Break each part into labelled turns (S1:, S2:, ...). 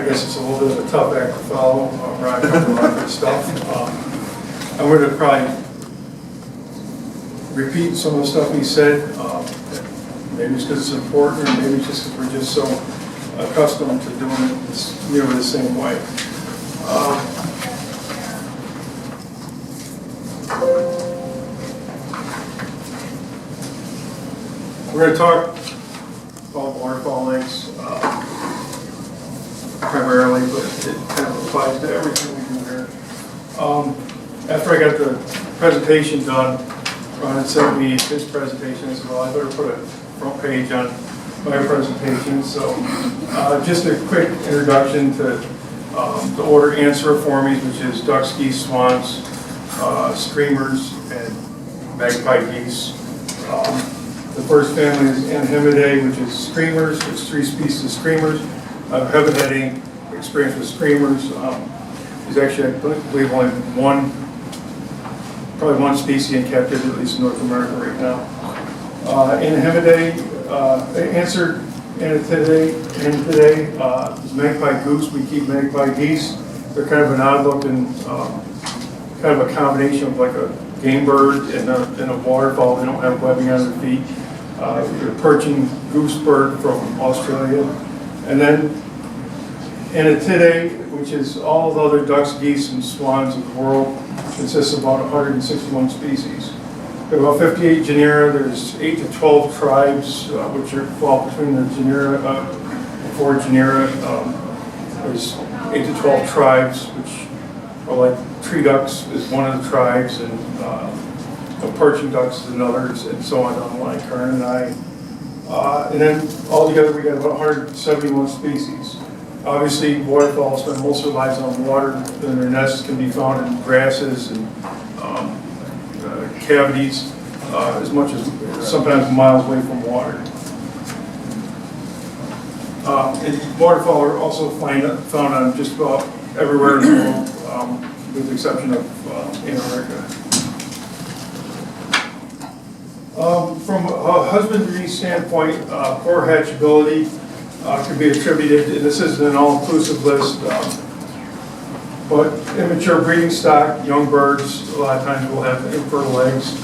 S1: I guess it's a little bit of a tough act to follow. Ron covered a lot of good stuff. I'm going to probably repeat some of the stuff he said. Maybe it's because it's important, or maybe it's just because we're just so accustomed to doing it nearly the same way. We're going to talk about waterfall lengths primarily, but it kind of applies to everything we do here. After I got the presentation done, Ron had sent me his presentation. I said, well, I better put a front page on my presentation. So just a quick introduction to the order Anseriformes, which is ducks, geese, swans, screamers, and magpie geese. The first family is Humidifiers, which is screamers. There's 3 species of screamers. I haven't had any experience with screamers. There's actually, I believe, only probably one species in captivity, at least in North America right now. Today is magpie goose. We keep magpie geese. They're kind of an odd-looking, kind of a combination of like a game bird and a waterfall. They don't have webbing on their feet. They're perching goose bird from Australia. And then Anatidae, which is all the other ducks, geese, and swans of the world, consists of about 161 species. There are about 58 genera. There's 8 to 12 tribes, which fall between the genera, 4 genera. There's 8 to 12 tribes, which are like tree ducks is one of the tribes, and perching ducks is another, and so on down the line, Kern and I. And then altogether we got about 171 species. Obviously, waterfalls spend most of their lives on water, and their nests can be found in grasses and cavities, as much as sometimes miles away from water. And waterfowl are also found on just about everywhere in the world, with the exception of Antarctica. From a husbandry standpoint, poor hatchability could be attributed, and this isn't an all-inclusive list, but immature breeding stock, young birds, a lot of times will have infertile eggs.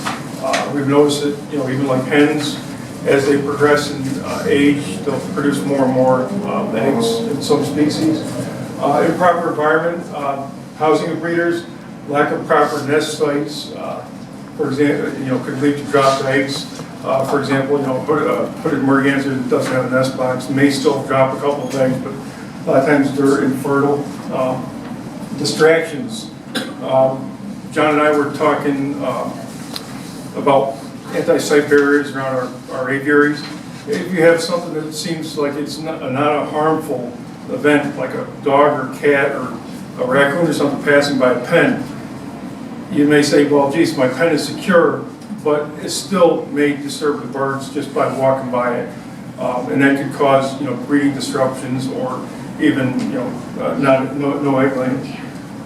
S1: We've noticed that, even like hens, as they progress in age, they'll produce more and more eggs in some species. Improper environment, housing of breeders, lack of proper nest sites, for example, could lead to dropped eggs. For example, hooded merganser that doesn't have a nest box may still drop a couple of eggs, but a lot of times they're infertile. Distractions. John and I were talking about anti-site barriers around our aviaries. If you have something that seems like it's not a harmful event, like a dog or cat or a raccoon or something passing by a pen, you may say, well, geez, my pen is secure, but it still may disturb the birds just by walking by it. And that could cause, breeding disruptions or even, no egg laying.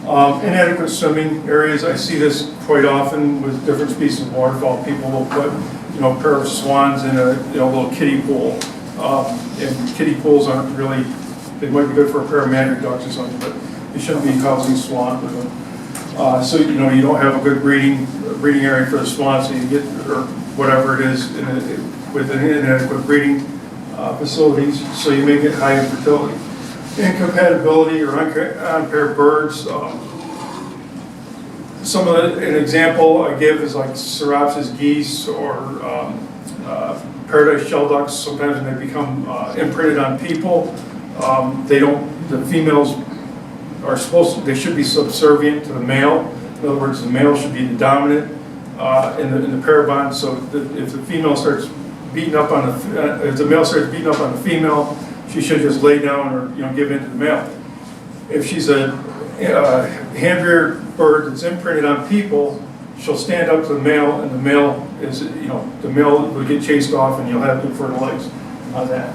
S1: Inadequate swimming areas. I see this quite often with different species of waterfowl. People will put, a pair of swans in a little kiddie pool. And kiddie pools aren't really, they might be good for a pair of mandrake ducks or something, but you shouldn't be housing swans with them. So you don't have a good breeding area for the swans, so you get, or whatever it is, with inadequate breeding facilities, so you may get high infertility. Incompatibility or unpaired birds. An example I give is like Ceropsis geese or paradise shell ducks. Sometimes when they become imprinted on people, the females are they should be subservient to the male. In other words, the male should be the dominant in the pair bond. So if the female starts beating up on if the male starts beating up on the female, she should just lay down or give in to the male. If she's a hand-reared bird that's imprinted on people, she'll stand up to the male, and the male is the male will get chased off, and you'll have infertile eggs on that.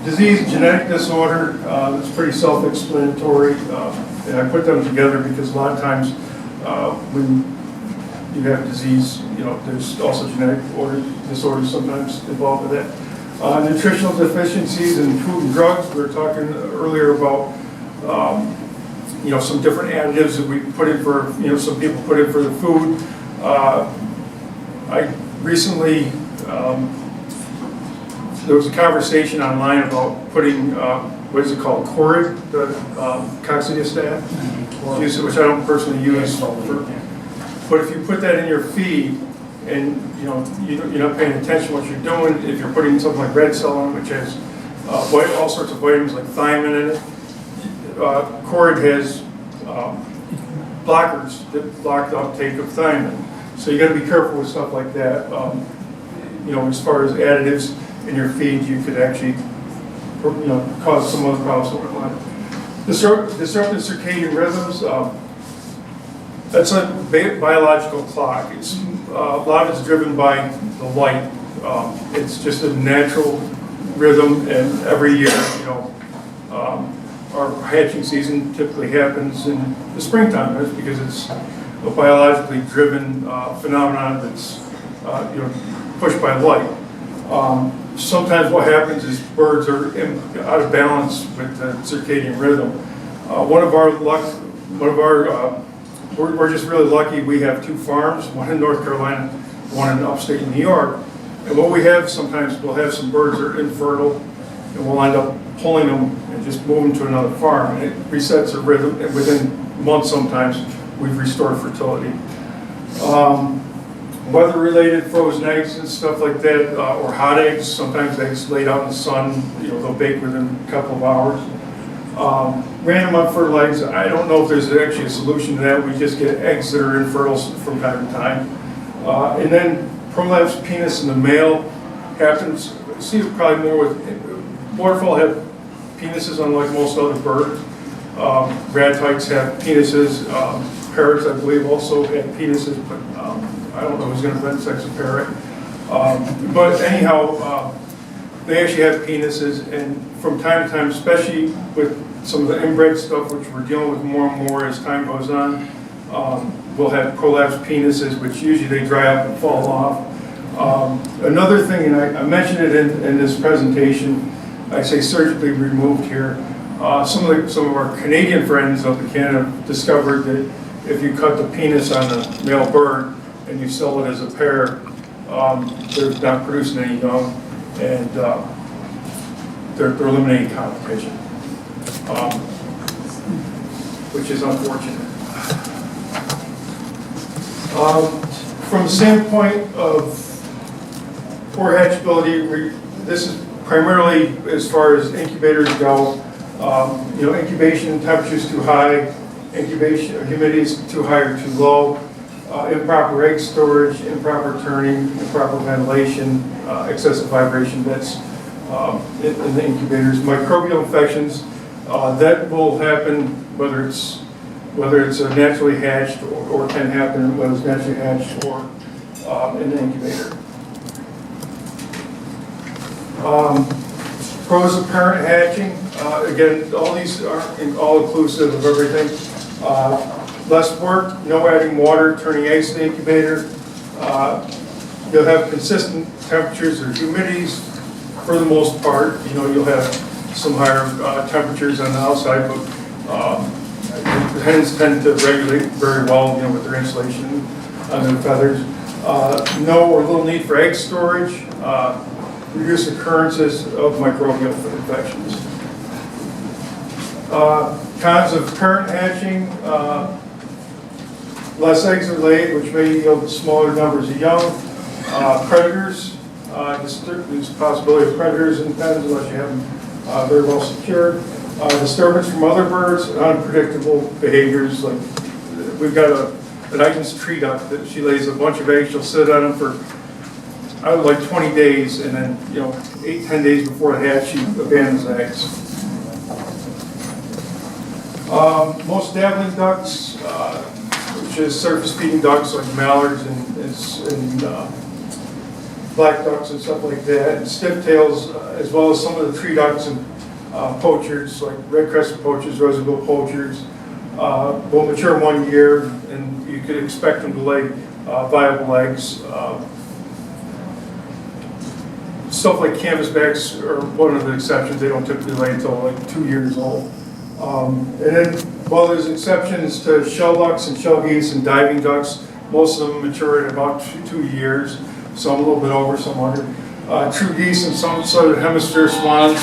S1: Disease, genetic disorder, it's pretty self-explanatory, and I put them together because a lot of times when you have disease, there's also genetic disorders sometimes involved with that. Nutritional deficiencies in food and drugs. We were talking earlier about some different additives that we put in for, some people put in for the food. I recently, there was a conversation online about putting, what is it called, Corid, the coccidiostat, which I don't personally use. But if you put that in your feed, and you're not paying attention to what you're doing, if you're putting something like red cell in, which has all sorts of vitamins like thiamine in it, Corid has blockers that block the uptake of thiamine. So you got to be careful with stuff like that. As far as additives in your feed, you could actually cause some other problems. Disrupted circadian rhythms. That's a biological clock. It's a lot of it's driven by the light. It's just a natural rhythm, and every year, our hatching season typically happens in the springtime. That's because it's a biologically driven phenomenon that's pushed by light. Sometimes what happens is birds are out of balance with the circadian rhythm. We're just really lucky. We have 2 farms, one in North Carolina, one in upstate New York. And what we have sometimes, we'll have some birds that are infertile, and we'll end up pulling them and just move them to another farm. And it resets their rhythm, and within months sometimes, we've restored fertility. Weather-related frozen eggs and stuff like that, or hot eggs, sometimes eggs laid out in the sun, they'll bake within a couple of hours. Random unfertile eggs, I don't know if there's actually a solution to that. We just get eggs that are infertile from time to time. And then prolapsed penis in the male happens, see it probably more with, waterfall have penises unlike most other birds. Radtites have penises. Parrots, I believe, also have penises, but I don't know who's going to invent sex a parrot. But anyhow, they actually have penises, and from time to time, especially with some of the inbred stuff, which we're dealing with more and more as time goes on, we'll have prolapsed penises, which usually they dry up and fall off. Another thing, and I mentioned it in this presentation, I say surgically removed here. Some of our Canadian friends up in Canada discovered that if you cut the penis on a male bird and you sell it as a pair, they're not producing any young, and they're eliminating competition, which is unfortunate. From the standpoint of poor hatchability, this is primarily as far as incubators go. Incubation temperatures too high, incubation humidity is too high or too low, improper egg storage, improper turning, improper ventilation, excessive vibration. That's in the incubators. Microbial infections that will happen whether it's naturally hatched or can happen whether it's naturally hatched or in the incubator. Pros of parent hatching, again, all these are all inclusive of everything. Less work, no adding water, turning eggs to the incubator. You'll have consistent temperatures or humidities for the most part. You'll have some higher temperatures on the outside, but the hens tend to regulate very well, with their insulation on their feathers. No or little need for egg storage. Reduce occurrences of microbial infections. Cons of parent hatching, less eggs are laid, which may yield smaller numbers of young. Predators, there's a possibility of predators in pens unless you have them very well secured. Disturbance from other birds, unpredictable behaviors, like we've got an Eiten's tree duck that she lays a bunch of eggs, she'll sit on them for like 20 days, and then 8-10 days before the hatch, she abandons the eggs. Most dabbling ducks, which is surface feeding ducks like mallards and black ducks and stuff like that, and stiff-tails, as well as some of the tree ducks and poachers like red-crested poachers, rosy-billed poachers, will mature 1 year, and you could expect them to lay viable eggs. Stuff like canvasbacks are one of the exceptions. They don't typically lay until like 2 years old. And then, while there's exceptions to shell ducks and shell geese and diving ducks, most of them mature at about 2 years, some a little bit over, some under. True geese and some southern hemisphere swans,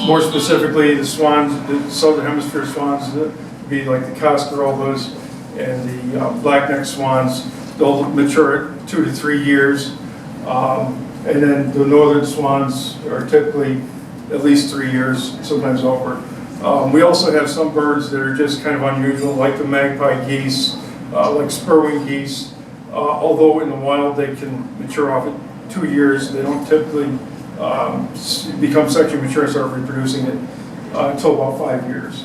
S1: more specifically the swans, the southern hemisphere swans, would be like the Cascarobas and the black-necked swans. They'll mature at 2 to 3 years. And then the northern swans are typically at least 3 years, sometimes over. We also have some birds that are just kind of unusual, like the magpie geese, like spur-winged geese. Although in the wild they can mature off at 2 years, they don't typically become sexually mature and start reproducing it until about 5 years.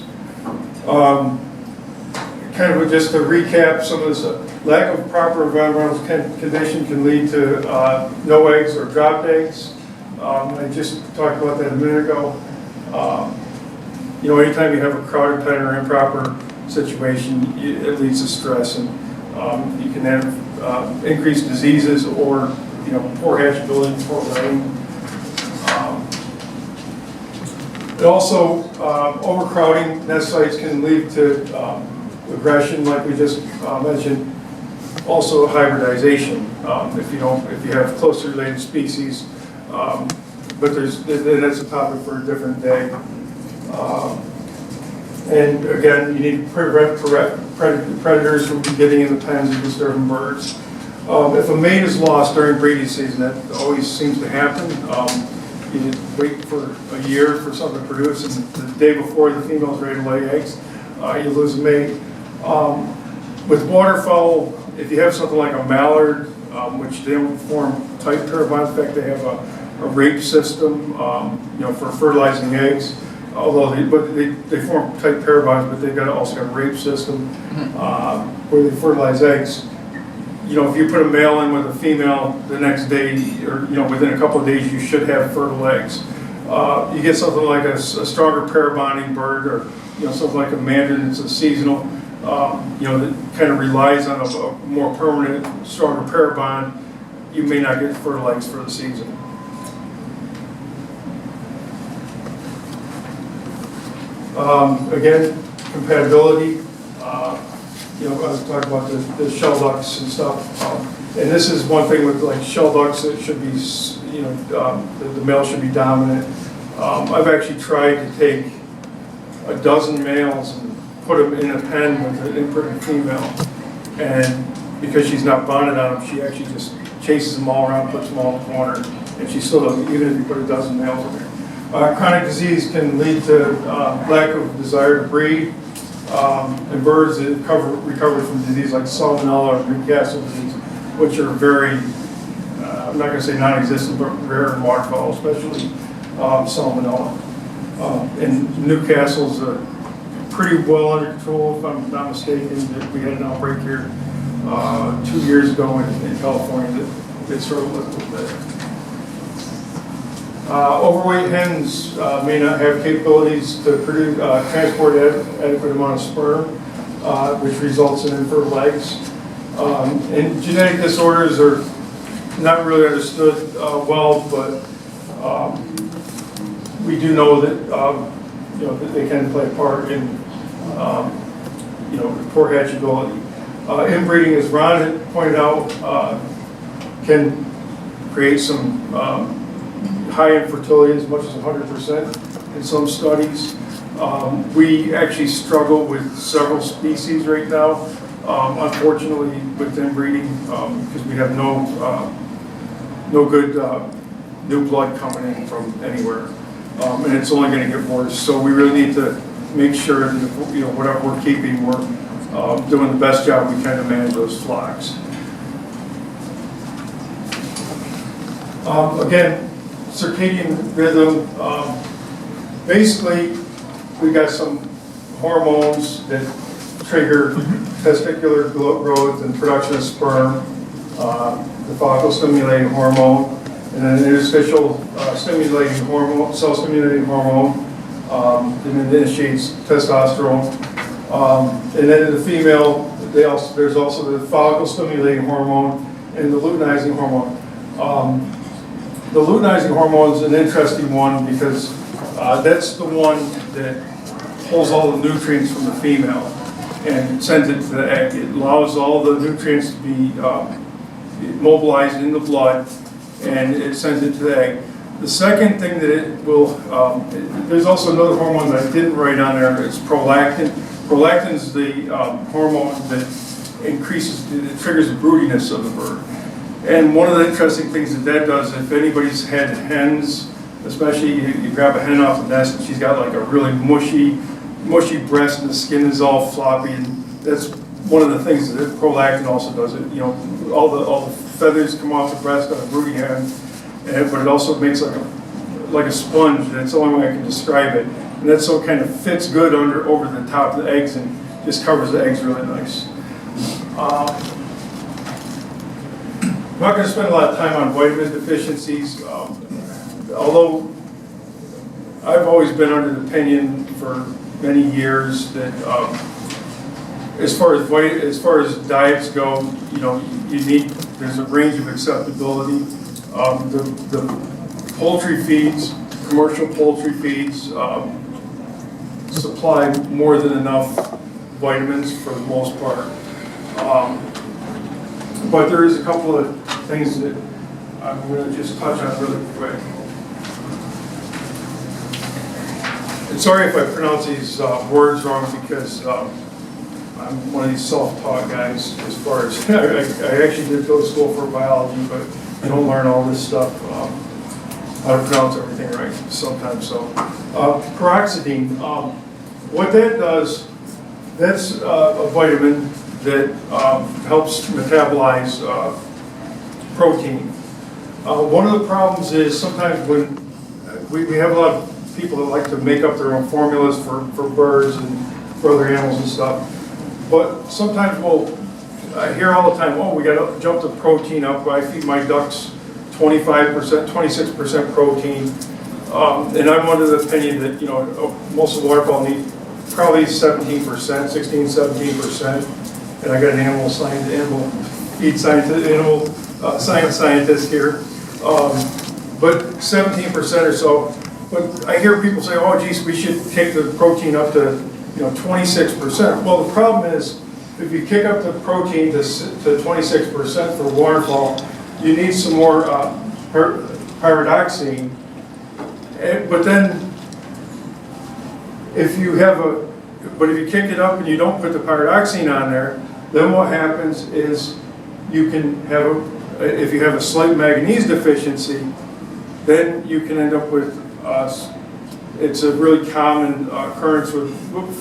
S1: Kind of just to recap, some of this lack of proper environmental condition can lead to no eggs or dropped eggs. I just talked about that a minute ago. You know, anytime you have a crowded pen or improper situation, it leads to stress, and you can have increased diseases or, you know, poor hatchability, poor laying. It also, overcrowding nest sites can lead to aggression, like we just mentioned. Also, hybridization. If you have closely related species, but that's a topic for a different day. And again, you need to prevent predators from getting in the pens and disturbing birds. If a mate is lost during breeding season, that always seems to happen. You wait for a year for something to produce, and the day before the female's ready to lay eggs, you lose a mate. With waterfowl, if you have something like a mallard, which they don't form tight pair bonds, in fact they have a rape system, you know, for fertilizing eggs. Although they form tight pair bonds, but they've also got a rape system where they fertilize eggs. You know, if you put a male in with a female the next day, or, you know, within a couple of days, you should have fertile eggs. You get something like a stronger pair bonding bird, or, you know, something like a mandarin that's a seasonal, you know, that kind of relies on a more permanent, stronger pair bond. You may not get fertile eggs for the season. Again, compatibility. You know, I was talking about the shell ducts and stuff. And this is one thing with like shell ducks that should be, you know, the male should be dominant. I've actually tried to take a dozen males and put them in a pen with an imprinted female. And because she's not bonded on them, she actually just chases them all around, puts them all in the corner. And she still doesn't, even if you put a dozen males in there. Chronic disease can lead to lack of desire to breed. And birds that recover from disease like Salmonella or Newcastle disease, which are very, I'm not going to say non-existent, but rare in waterfowl, especially Salmonella. And Newcastle's pretty well under control, if I'm not mistaken. We had an outbreak here 2 years ago in California that struggled with a little bit. Overweight hens may not have capabilities to produce, transport adequate amount of sperm, which results in infertile eggs. And genetic disorders are not really understood well, but we do know that you know, that they can play a part in you know, poor hatchability. Inbreeding, as Ron had pointed out, can create some high infertility, as much as 100% in some studies. We actually struggle with several species right now, unfortunately, with inbreeding, because we have no good new blood coming in from anywhere, and it's only going to get worse. So we really need to make sure that, you know, whatever we're keeping, we're doing the best job we can to manage those flocks. Again, circadian rhythm, basically we got some hormones that trigger testicular growth and production of sperm, the follicle stimulating hormone, and then an interstitial stimulating hormone, cell stimulating hormone, and it initiates testosterone. And then in the female, there's also the follicle stimulating hormone and the luteinizing hormone. The luteinizing hormone is an interesting one because that's the one that pulls all the nutrients from the female and sends it to the egg. It allows all the nutrients to be mobilized in the blood, and it sends it to the egg. The second thing that it will, there's also another hormone that I didn't write on there, it's prolactin. Prolactin is the hormone that increases, it triggers the broodiness of the bird. And one of the interesting things that does, if anybody's had hens, especially you grab a hen off the nest and she's got like a really mushy breast and the skin is all floppy, and that's one of the things that prolactin also does. It, you know, all the feathers come off the breast on a brooding hen, but it also makes like a sponge. That's the only way I can describe it. And that so kind of fits good over the top of the eggs and just covers the eggs really nice. I'm not going to spend a lot of time on vitamin deficiencies, although I've always been under the opinion for many years that as far as diets go, you know, there's a range of acceptability. The poultry feeds, commercial poultry feeds, supply more than enough vitamins for the most part. But there is a couple of things that I'm going to just touch on really quick. And sorry if I pronounce these words wrong, because I'm one of these self-taught guys as far as, I actually did go to school for biology, but I don't learn all this stuff, how to pronounce everything right sometimes. So, peroxidine, what that does, that's a vitamin that helps metabolize protein. One of the problems is sometimes when we have a lot of people that like to make up their own formulas for birds and for other animals and stuff, but sometimes I hear all the time, oh, we got to jump the protein up. I feed my ducks 25%, 26% protein, and I'm under the opinion that, you know, most of the waterfowl need probably 17%, 16, 17%. And I got an animal science scientist here, but 17% or so. But I hear people say, "Oh, geez, we should take the protein up to, 26%." Well, the problem is, if you kick up the protein to 26% for waterfall, you need some more pyridoxine. But then, if you kick it up and you don't put the pyridoxine on there, then what happens is you can have if you have a slight manganese deficiency, then you can end up with, it's a really common occurrence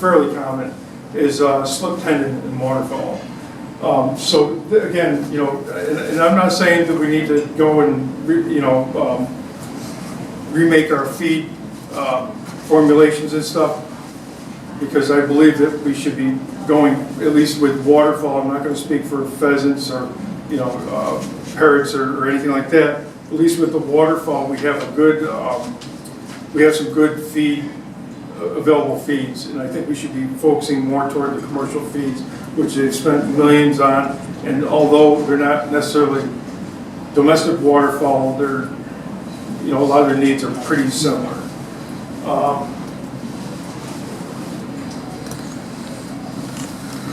S1: fairly common, is slip tendon in waterfowl. So again, and I'm not saying that we need to go and remake our feed formulations and stuff, because I believe that we should be going, at least with waterfowl, I'm not going to speak for pheasants or parrots or anything like that. At least with the waterfowl, we have some good available feeds, and I think we should be focusing more toward the commercial feeds, which they've spent millions on. And although they're not necessarily domestic waterfowl, they're, a lot of their needs are pretty similar.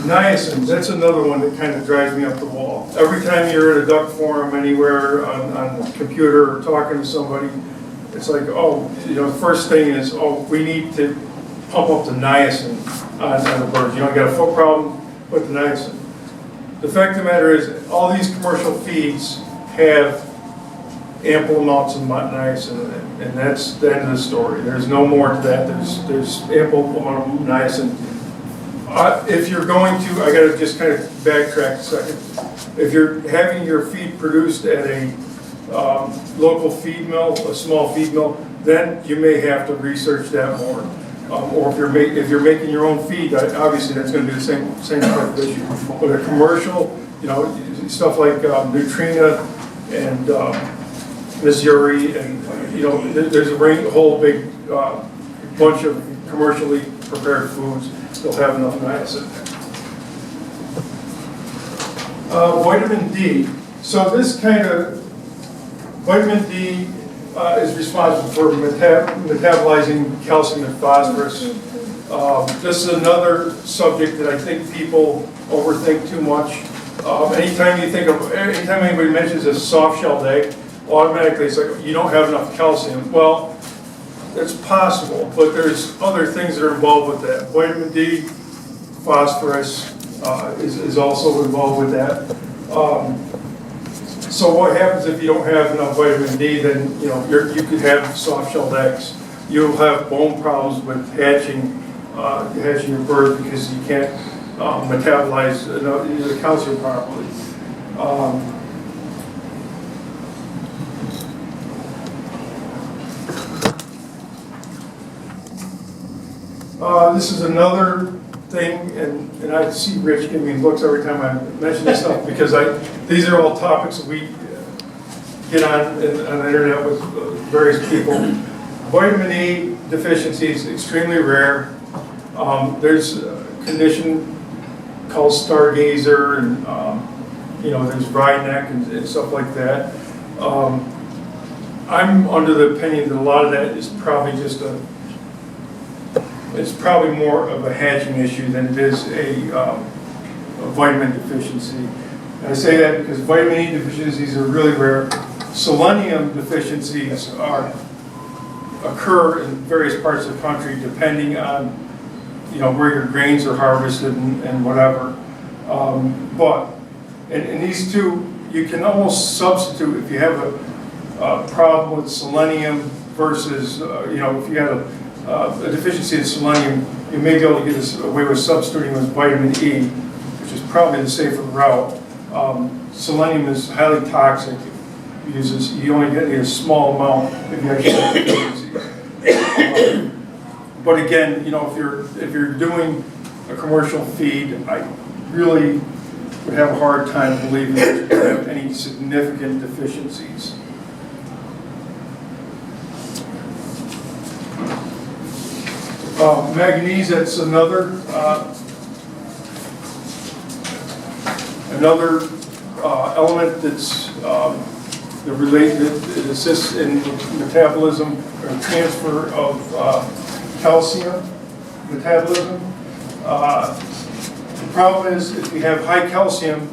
S1: Niacin, that's another one that kind of drives me up the wall. Every time you're at a duck forum anywhere on the computer or talking to somebody, it's like, the first thing is, we need to pump up the niacin on the birds. You got a foot problem, put the niacin. The fact of the matter is, all these commercial feeds have ample amounts of niacin in it, and that's the end of the story. There's no more to that. There's ample amount of niacin. If you're going to, I got to just kind of backtrack a second. If you're having your feed produced at a local feed mill, a small feed mill, then you may have to research that more. Or if you're making your own feed, obviously that's going to be the same type of issue. But a commercial, stuff like Nutrina and Missouri, and there's a whole big bunch of commercially prepared foods. They'll have enough niacin. Vitamin D. So this kind of vitamin D is responsible for metabolizing calcium and phosphorus. This is another subject that I think people overthink too much. Anytime anybody mentions a soft-shelled egg, automatically it's like, you don't have enough calcium. Well, it's possible, but there's other things that are involved with that. Vitamin D, phosphorus is also involved with that. So what happens if you don't have enough vitamin D? Then you could have soft-shelled eggs. You'll have bone problems with hatching your bird because you can't metabolize the calcium properly. This is another thing, and I see Rich give me looks every time I mention this stuff because these are all topics that we get on the internet with various people. Vitamin E deficiency is extremely rare. There's a condition called stargazer, and there's Rydneck and stuff like that. I'm under the opinion that a lot of that is probably just it's probably more of a hatching issue than it is a vitamin deficiency. And I say that because vitamin E deficiencies are really rare. Selenium deficiencies occur in various parts of the country depending on where your grains are harvested and whatever. But in these two, you can almost substitute if you have a problem with selenium versus if you have a deficiency in selenium, you may be able to get away with substituting with vitamin E, which is probably the safer route. Selenium is highly toxic. You only get a small amount if you actually have deficiencies. But again, if you're doing a commercial feed, I really would have a hard time believing that you have any significant deficiencies. Manganese, that's another element that's it assists in metabolism or transfer of calcium metabolism. The problem is if you have high calcium,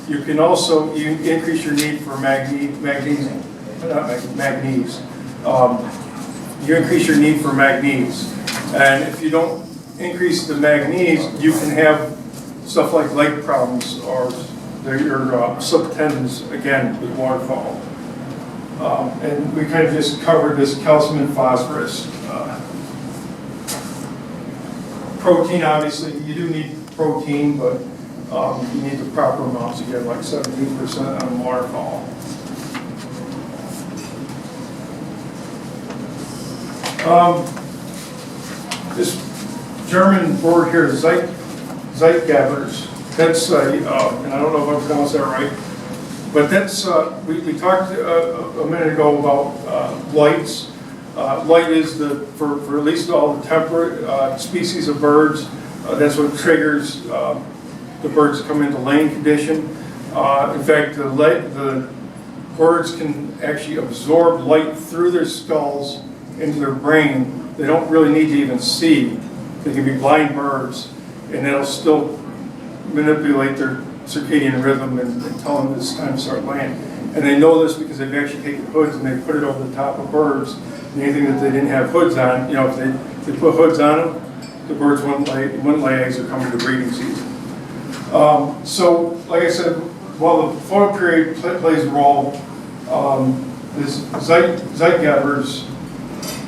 S1: you can also increase your need for manganese. You increase your need for manganese. And if you don't increase the manganese, you can have stuff like leg problems or your slip tendons, again, with waterfall. And we kind of just covered this calcium and phosphorus. Protein, obviously, you do need protein, but you need the proper amounts, again, like 17% on waterfall. This German word here, Zeitgeist, that's, and I don't know if I pronounced that right, but that's, we talked a minute ago about lights. Light is for at least all the temperate species of birds, that's what triggers the birds to come into laying condition. In fact, the birds can actually absorb light through their skulls into their brain. They don't really need to even see. They can be blind birds, and that'll still manipulate their circadian rhythm and tell them it's time to start laying. And they know this because they've actually taken hoods and they put it over the top of birds. And anything that they didn't have hoods on, if they put hoods on them, the birds wouldn't lay eggs or come to the breeding season. So, like I said, while the photoperiod plays a role, this Zeitgeist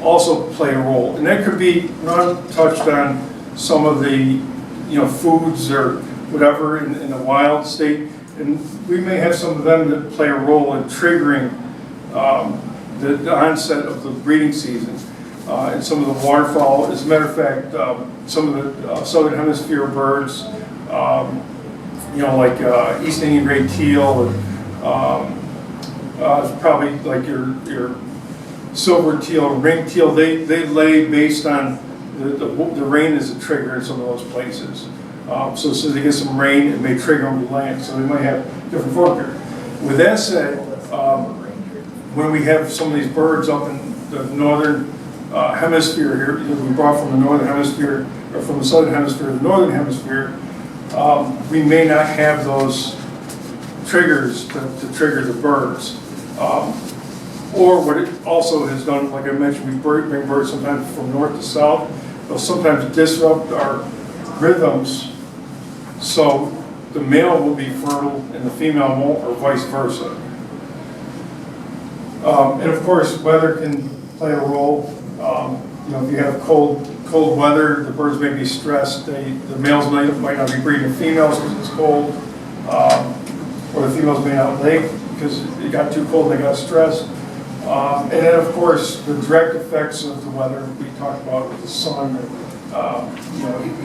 S1: also play a role, and that could be, Ron touched on some of the foods or whatever in the wild state, and we may have some of them that play a role in triggering the onset of the breeding season. And some of the waterfall, as a matter of fact, some of the southern hemisphere birds, like East Indian gray teal, and probably like your silver teal, ring teal, they lay based on the rain is a trigger in some of those places. So as soon as they get some rain, it may trigger them to land. So they might have different photo period. With that said, when we have some of these birds up in the northern hemisphere here, we brought from the northern hemisphere, or from the southern hemisphere to the northern hemisphere, we may not have those triggers to trigger the birds. Or what it also has done, like I mentioned, we bring birds sometimes from north to south. They'll sometimes disrupt our rhythms, so the male will be fertile and the female won't, or vice versa. And of course, weather can play a role. If you have cold weather, the birds may be stressed. The males might not be breeding females because it's cold, or the females may not lay because it got too cold and they got stressed. And then, of course, the direct effects of the weather we talked about with the sun,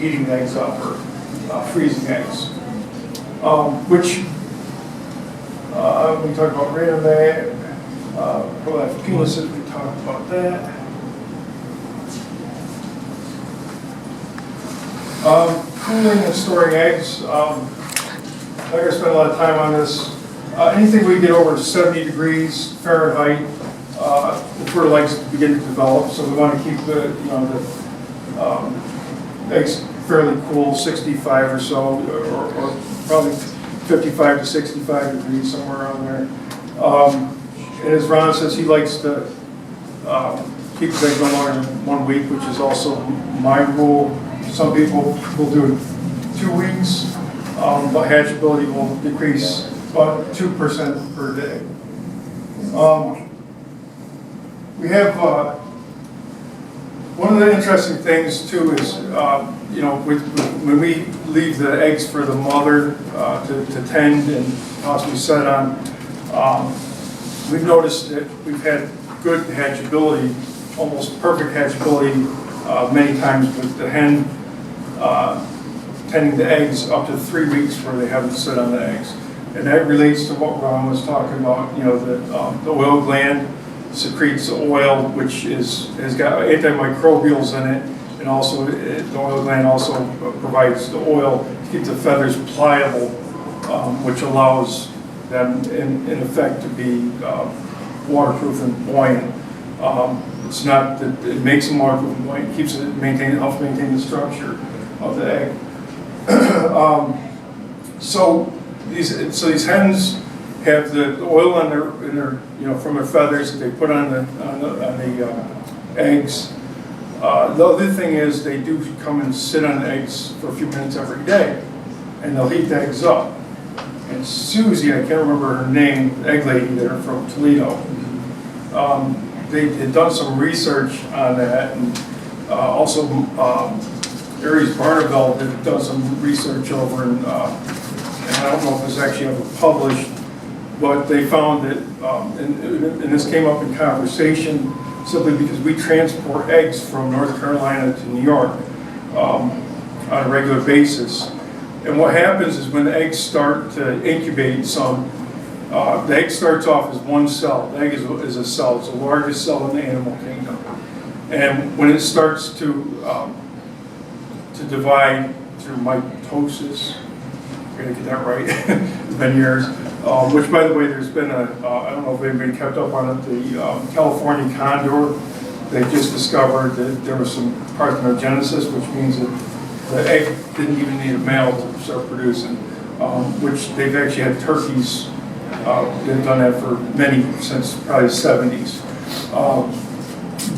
S1: heating eggs up or freezing eggs, which we talked about random penises, we talked about that. Cooling and storing eggs. I'm not going to spend a lot of time on this. Anything we get over 70 degrees Fahrenheit, the fertilizer begin to develop. So we want to keep the eggs fairly cool, 65 or so, or probably 55 to 65 degrees, somewhere around there. And as Ron says, he likes to keep the eggs no longer than 1 week, which is also my rule. Some people will do 2 weeks, but hatchability will decrease about 2% per day. We have one of the interesting things too is when we leave the eggs for the mother to tend and possibly set on, we've noticed that we've had good hatchability, almost perfect hatchability many times with the hen tending the eggs up to 3 weeks where they haven't set on the eggs. And that relates to what Ron was talking about, the oil gland secretes oil, which has got antimicrobials in it, and also the oil gland also provides the oil to keep the feathers pliable, which allows them in effect to be waterproof and buoyant. It's not that it makes them waterproof and buoyant, it keeps it helps maintain the structure of the egg. So these hens have the oil in their from their feathers that they put on the eggs. The other thing is they do come and sit on the eggs for a few minutes every day, and they'll heat the eggs up. And Susie, I can't remember her name, the egg lady there from Toledo, they had done some research on that, and also Aries Barneveld had done some research over in, and I don't know if this actually ever published, but they found that, and this came up in conversation simply because we transport eggs from North Carolina to New York on a regular basis. And what happens is when the eggs start to incubate some, the egg starts off as one cell. The egg is a cell. It's the largest cell in the animal kingdom. And when it starts to divide through mitosis, I'm going to get that right, it's been years, which by the way, there's been I don't know if anybody kept up on it, the California condor, they just discovered that there was some parthenogenesis, which means that the egg didn't even need a male to start producing, which they've actually had turkeys, they've done that for since probably the 70s.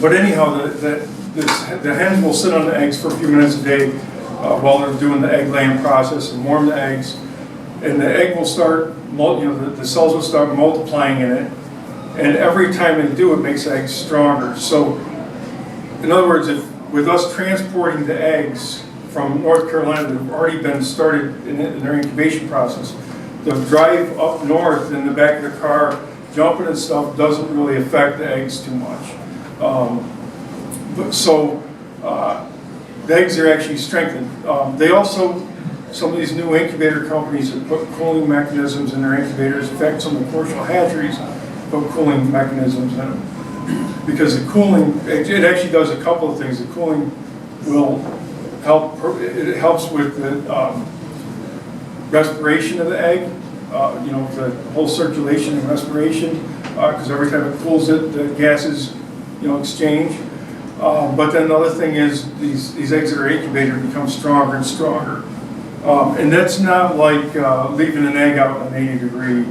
S1: But anyhow, the hens will sit on the eggs for a few minutes a day while they're doing the egg laying process and warm the eggs, and the egg will start, the cells will start multiplying in it, and every time they do, it makes the eggs stronger. So, in other words, with us transporting the eggs from North Carolina that have already been started in their incubation process, the drive up north in the back of the car, jumping and stuff, doesn't really affect the eggs too much. The eggs are actually strengthened. They also, some of these new incubator companies have put cooling mechanisms in their incubators. In fact, some of the commercial hatcheries put cooling mechanisms in them. Because the cooling, it actually does a couple of things. The cooling will help, it helps with the respiration of the egg, the whole circulation and respiration. because every time it cools it, the gases, exchange. But then the other thing is these eggs that are incubated become stronger and stronger. And that's not like leaving an egg out in an 80 degree,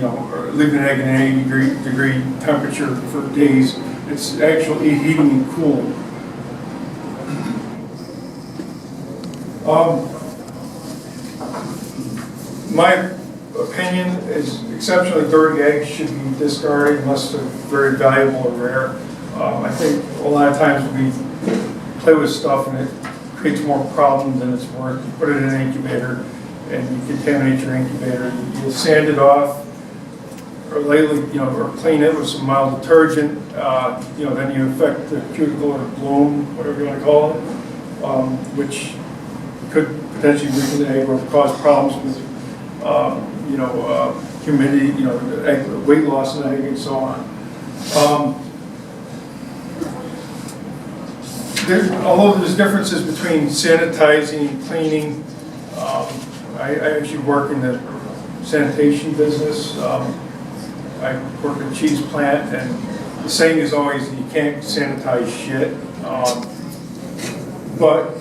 S1: or leaving an egg in an 80 degree temperature for days. It's actually heating and cooling. My opinion is exceptionally dirty eggs should be discarded unless they're very valuable or rare. I think a lot of times we play with stuff and it creates more problems than it's worth. You put it in an incubator and you contaminate your incubator. You sand it off, or lightly, or clean it with some mild detergent. Then you affect the cuticle or bloom, whatever you want to call it, which could potentially weaken the egg or cause problems with, humidity, egg, weight loss in the egg, and so on. Although there's differences between sanitizing and cleaning, I actually work in the sanitation business. I work at a cheese plant, and the saying is always you can't sanitize shit. But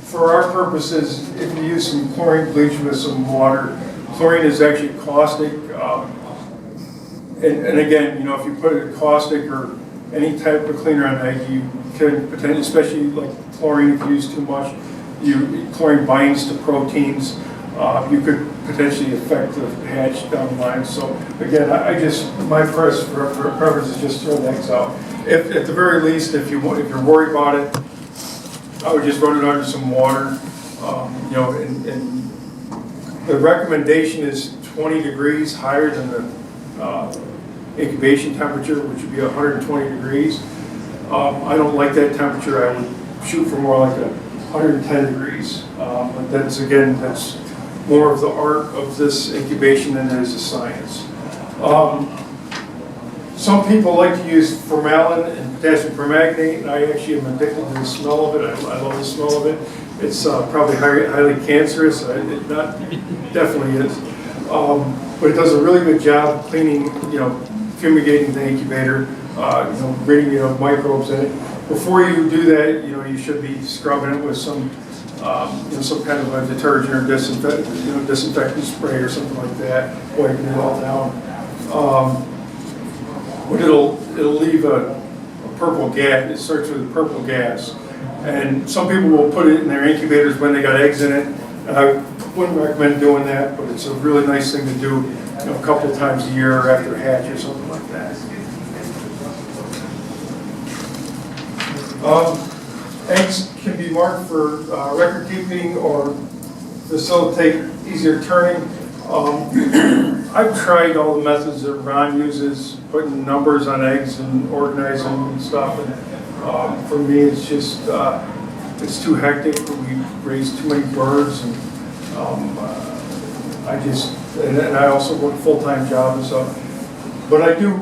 S1: for our purposes, if you use some chlorine bleach with some water, chlorine is actually caustic. And again, if you put a caustic or any type of cleaner on egg, you can potentially, especially like chlorine, if you use too much, chlorine binds to proteins. You could potentially affect the hatch down the line. So again, my preference is just throw the eggs out. If at the very least, if you're worried about it, I would just run it under some water. And the recommendation is 20 degrees higher than the incubation temperature, which would be 120 degrees. I don't like that temperature. I would shoot for more like 110 degrees. But that's more of the art of this incubation than it is a science. Some people like to use formalin and potassium permanganate, and I actually am addicted to the smell of it. I love the smell of it. It's probably highly cancerous. It definitely is. But it does a really good job cleaning, fumigating the incubator, ridding microbes in it. Before you do that, you should be scrubbing it with some kind of a detergent or disinfectant spray or something like that, wiping it all down. But it'll leave a purple gas. It starts with a purple gas, and some people will put it in their incubators when they got eggs in it. And I wouldn't recommend doing that, but it's a really nice thing to do, a couple of times a year or after hatch or something like that. Eggs can be marked for record keeping or facilitate easier turning. I've tried all the methods that Ron uses, putting numbers on eggs and organizing and stuff. And for me, it's just it's too hectic. We raise too many birds, and and I also work a full-time job and stuff. But I do.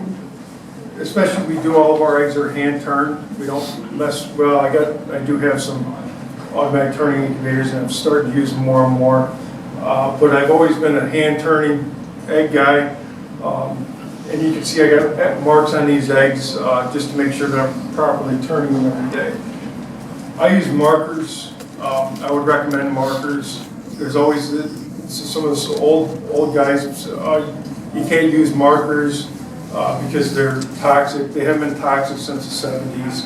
S1: Especially, we do all of our eggs are hand turned. We don't mess. Well, I do have some automatic turning incubators, and I'm starting to use them more and more. But I've always been a hand turning egg guy, and you can see I got marks on these eggs just to make sure that I'm properly turning them every day. I use markers. I would recommend markers. There's always some of those old guys. You can't use markers. Because they're toxic. They haven't been toxic since the 70s.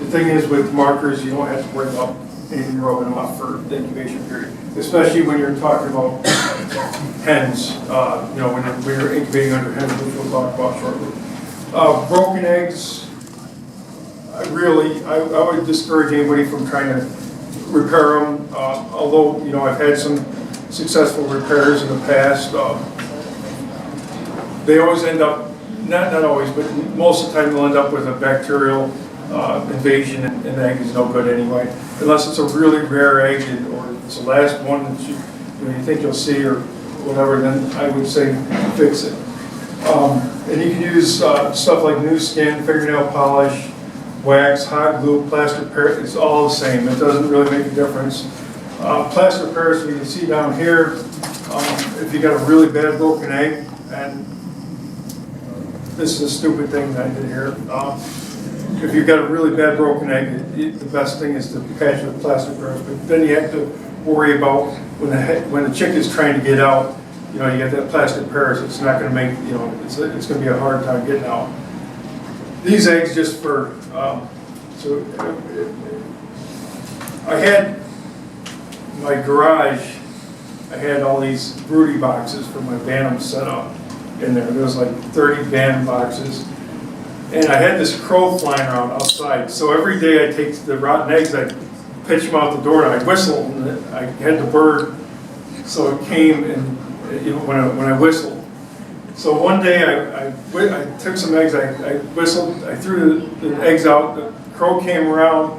S1: The thing is, with markers, you don't have to worry about anything rubbing off for the incubation period, especially when you're talking about hens, when you're incubating under hens, which we'll talk about shortly. Broken eggs, I would discourage anybody from trying to repair them, although, I've had some successful repairs in the past. They always end up, not always, but most of the time they'll end up with a bacterial invasion, and the egg is no good anyway. Unless it's a really rare egg, or it's the last one that you think you'll see or whatever, then I would say fix it. And you can use stuff like new skin, fingernail polish, wax, hot glue, plaster Paris. It's all the same. It doesn't really make a difference. Plaster Paris, you can see down here, if you got a really bad broken egg, this is a stupid thing that I did here. If you've got a really bad broken egg, the best thing is to patch it with plastic wraps. But then you have to worry about when the chick is trying to get out. You know, you get that plastic pairs. It's not going to make, you know, it's going to be a hard time getting out. These eggs just for I had my garage. I had all these broody boxes for my Bantam set up in there. There was like 30 Bantam boxes. And I had this crow flying around outside. So every day I take the rotten eggs, I pitch them out the door, and I whistle, and I had the bird. So it came, and you know, when I whistled. So one day I took some eggs, I whistled, I threw the eggs out, the crow came around,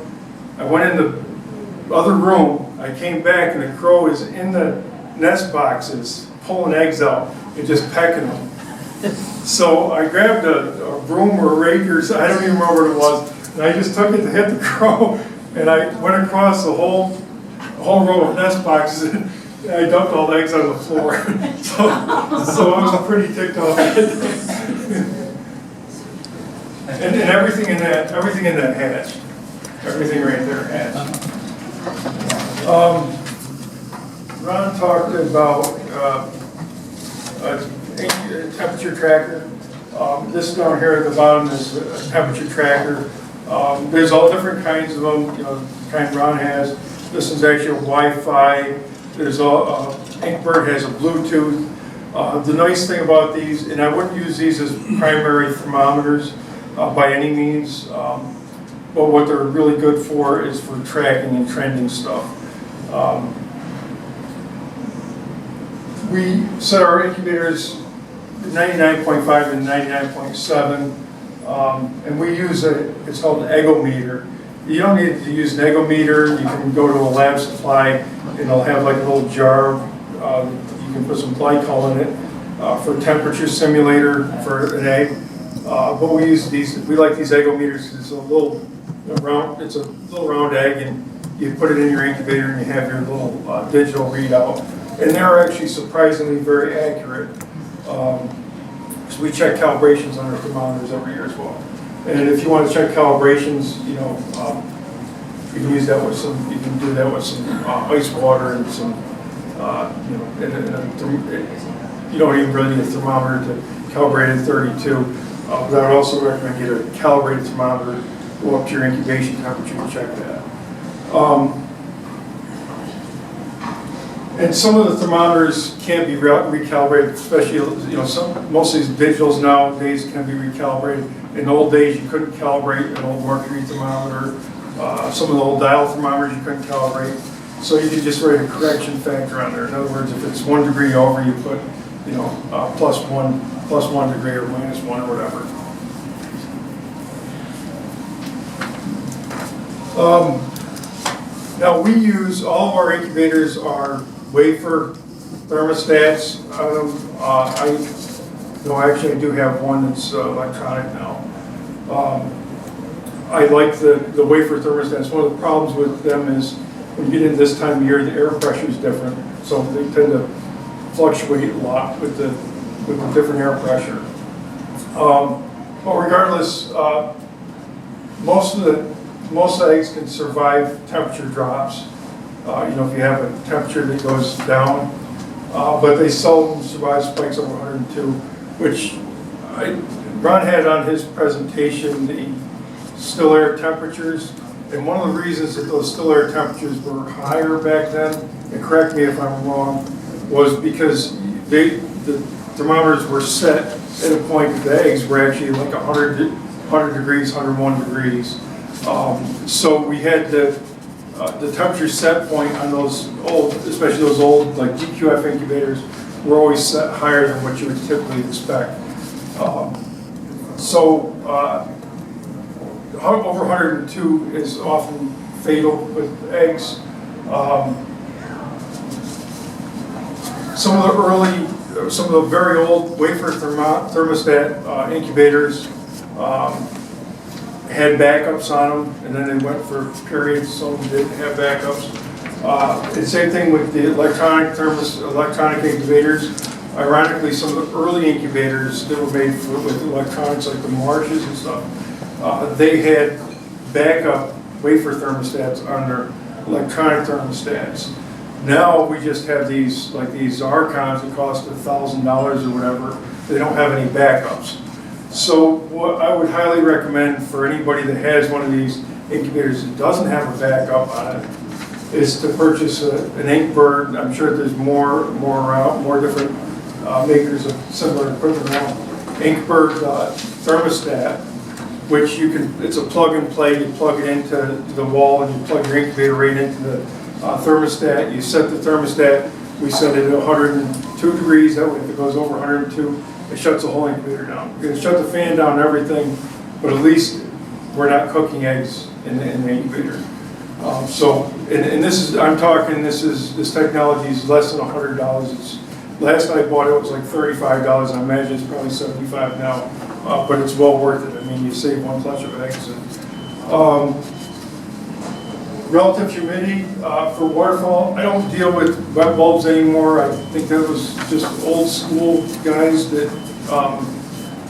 S1: I went in the other room, I came back, and the crow is in the nest boxes, pulling eggs out and just pecking them. So I grabbed a broom or a rake, or I don't even remember what it was, and I just took it to hit the crow, and I went across the whole row of nest boxes, and I dumped all the eggs on the floor. so I was pretty ticked off. and everything in that hatched. Everything right there hatched. Ron talked about a temperature tracker. This down here at the bottom is a temperature tracker. There's all different kinds of them. You know, the kind Ron has. This is actually a Wi-Fi. There's Inkbird has a Bluetooth. The nice thing about these, and I wouldn't use these as primary thermometers by any means, but what they're really good for is for tracking and trending stuff. We set our incubators 99.5 and 99.7, and we use it's called an egometer. You don't need to use an egometer. You can go to a lab supply, and they'll have like a little jar. You can put some glycol in it for a temperature simulator for an egg. But we use these. We like these egometers because it's a little round. It's a little round egg, and you put it in your incubator, and you have your little digital readout. And they're actually surprisingly very accurate. So we check calibrations on our thermometers every year as well. And if you want to check calibrations, you know, you can use that with some. You can do that with some ice water and some, you know, you don't even really need a thermometer to calibrate at 32. But I would also recommend get a calibrated thermometer, go up to your incubation temperature and check that. And some of the thermometers can be recalibrated, especially, you know, most of these digitals nowadays can be recalibrated. In the old days, you couldn't calibrate an old mercury thermometer. Some of the old dial thermometers you couldn't calibrate. So you could just write a correction factor on there. In other words, if it's 1 degree over, you put, you know, plus one degree or minus 1 or whatever. Now we use, all of our incubators are wafer thermostats. Actually I do have one that's electronic now. I like the wafer thermostats. One of the problems with them is when you get in this time of year, the air pressure is different. So they tend to fluctuate a lot with the different air pressure. But regardless, most eggs can survive temperature drops. You know, if you have a temperature that goes down, but they seldom survive spikes over 102, which Ron had on his presentation the still air temperatures. And one of the reasons that those still air temperatures were higher back then, and correct me if I'm wrong, was because the thermometers were set at a point that the eggs were actually like 100 degrees, 101 degrees. So we had the temperature set point on those old, especially those old like DQF incubators, were always set higher than what you would typically expect. Over 102 is often fatal with eggs. Some of the very old wafer thermostat incubators had backups on them, and then they went for periods. Some didn't have backups. The same thing with the electronic incubators. Ironically, some of the early incubators that were made with electronics, like the Marshes and stuff, they had backup wafer thermostats on their electronic thermostats. Now we just have these, like these Archons that cost $1,000 or whatever. They don't have any backups. So what I would highly recommend for anybody that has one of these incubators that doesn't have a backup on it is to purchase an Inkbird. I'm sure there's more different makers of similar equipment around. Inkbird thermostat, which you can, it's a plug and play. You plug it into the wall and you plug your incubator right into the thermostat. You set the thermostat. We set it at 102 degrees. That way, if it goes over 102, it shuts the whole incubator down. You can shut the fan down and everything, but at least we're not cooking eggs in the incubator. And this is, I'm talking, this technology is less than $100. It's, last I bought it was like $35. I imagine it's probably $75 now, but it's well worth it. I mean, you save one clutch of eggs. Relative humidity for Waterfall, I don't deal with wet bulbs anymore. I think that was just old school guys that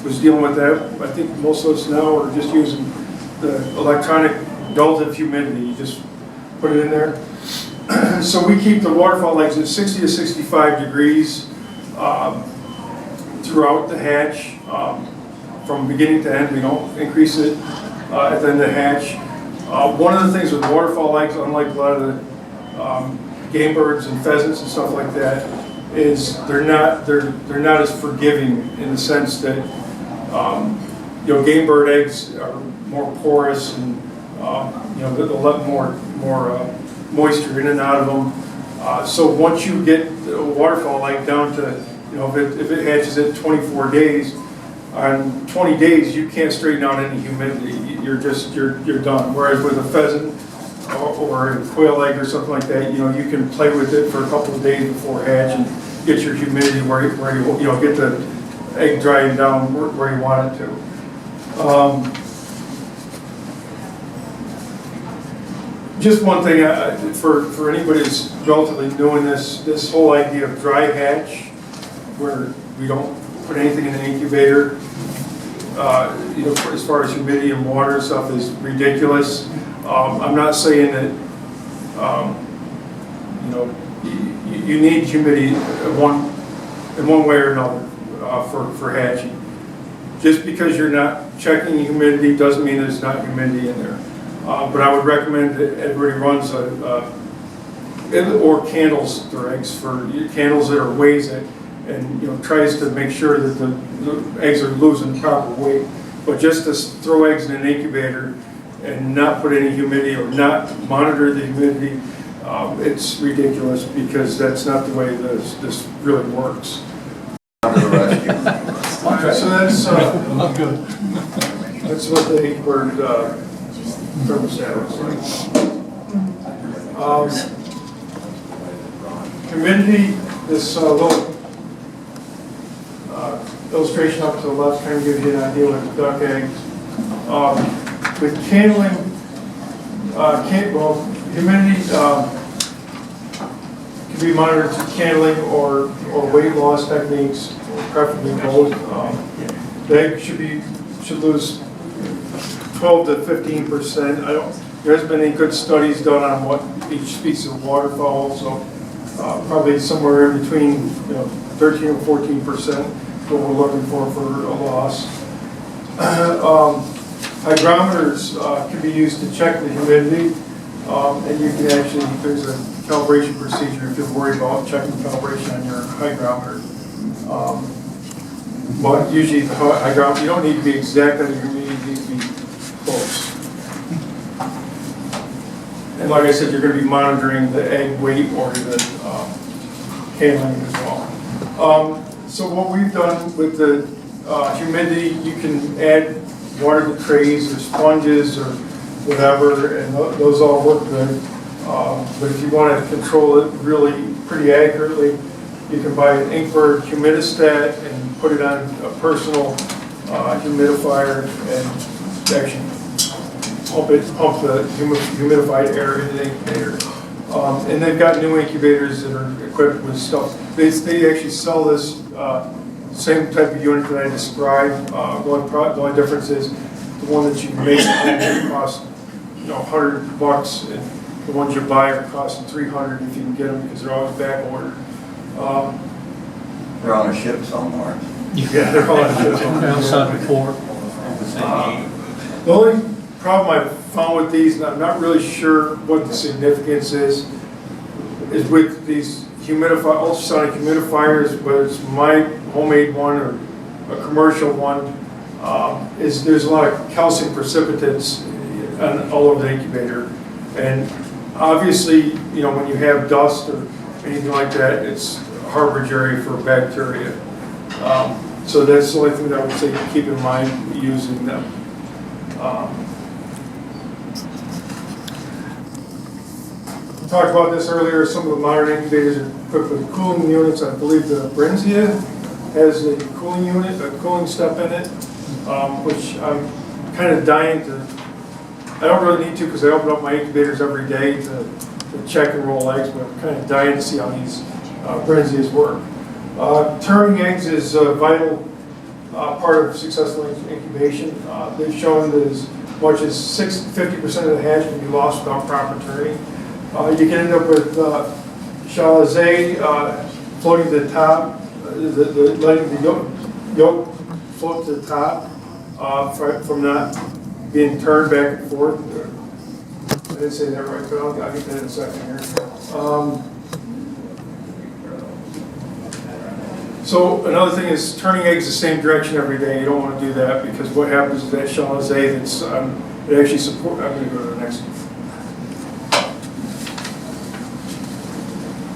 S1: was dealing with that. I think most of us now are just using the electronic relative humidity. You just put it in there. So we keep the Waterfall eggs at 60 to 65 degrees throughout the hatch, from beginning to end. We don't increase it at the end of the hatch. One of the things with Waterfall eggs, unlike a lot of the game birds and pheasants and stuff like that, is they're not as forgiving in the sense that game bird eggs are more porous and they'll let more moisture in and out of them. So once you get a Waterfall egg down to if it hatches at 24 days, on 20 days you can't straighten out any humidity. You're done. Whereas with a pheasant or a quail egg or something like that, you can play with it for a couple of days before hatch and get your humidity where you get the egg drying down where you want it to. Just one thing for anybody that's relatively new in this whole idea of dry hatch, where we don't put anything in the incubator, as far as humidity and water and stuff, is ridiculous. I'm not saying that you need humidity in one way or another for hatching. Just because you're not checking humidity doesn't mean there's not humidity in there. But I would recommend that everybody runs or candles their eggs for candles that are weighs it, and tries to make sure that the eggs are losing proper weight. But just to throw eggs in an incubator and not put any humidity or not monitor the humidity, it's ridiculous, because that's not the way this really works. So that's what the Inkbird thermostat looks like. Humidity, this little illustration up to the left kind of gives you an idea with the duck eggs. With candling, humidity can be monitored through candling or weight loss techniques, or preferably both. The egg should lose 12 to 15%. There hasn't been any good studies done on what each species of waterfowl, so probably somewhere in between 13 and 14%. What we're looking for a loss. Hygrometers can be used to check the humidity, and you can actually, there's a calibration procedure if you're worried about checking calibration on your hygrometer. But usually the hygrometer, you don't need to be exact on your humidity, you need to be close. And like I said, you're going to be monitoring the egg weight or the handling as well. So what we've done with the humidity, you can add water to trays or sponges or whatever, and those all work good. But if you want to control it really pretty accurately, you can buy an Inkbird humidistat and put it on a personal humidifier and actually pump the humidified air into the incubator. And they've got new incubators that are equipped with stuff. They actually sell this same type of unit that I described. The only difference is the one that you make costs, $100, and the ones you buy are costing $300 if you can get them, because they're always back ordered.
S2: They're on a ship somewhere.
S1: Yeah, they're all on ships.
S3: Outside the port.
S1: The only problem I've found with these, and I'm not really sure what the significance is with these ultrasonic humidifiers, whether it's my homemade one or a commercial one, is there's a lot of calcium precipitates all over the incubator. And obviously, when you have dust or anything like that, it's a harborage area for bacteria. So that's the only thing that I would say to keep in mind using them. We talked about this earlier. Some of the modern incubators are equipped with cooling units. I believe the Brenzia has a cooling unit, a cooling step in it, which I'm kind of dying to. I don't really need to, because I open up my incubators every day to check and roll eggs, but I'm kind of dying to see how these Brenzias work. Turning eggs is a vital part of successful incubation. They've shown that as much as 50% of the hatch can be lost without proper turning. You can end up with chalazé floating to the top, letting the yolk float to the top from not being turned back and forth. I didn't say that right, but I'll get that in a second here. So another thing is turning eggs the same direction every day. You don't want to do that, because what happens is that chalazé that's it actually supports. I'm going to go to the next one.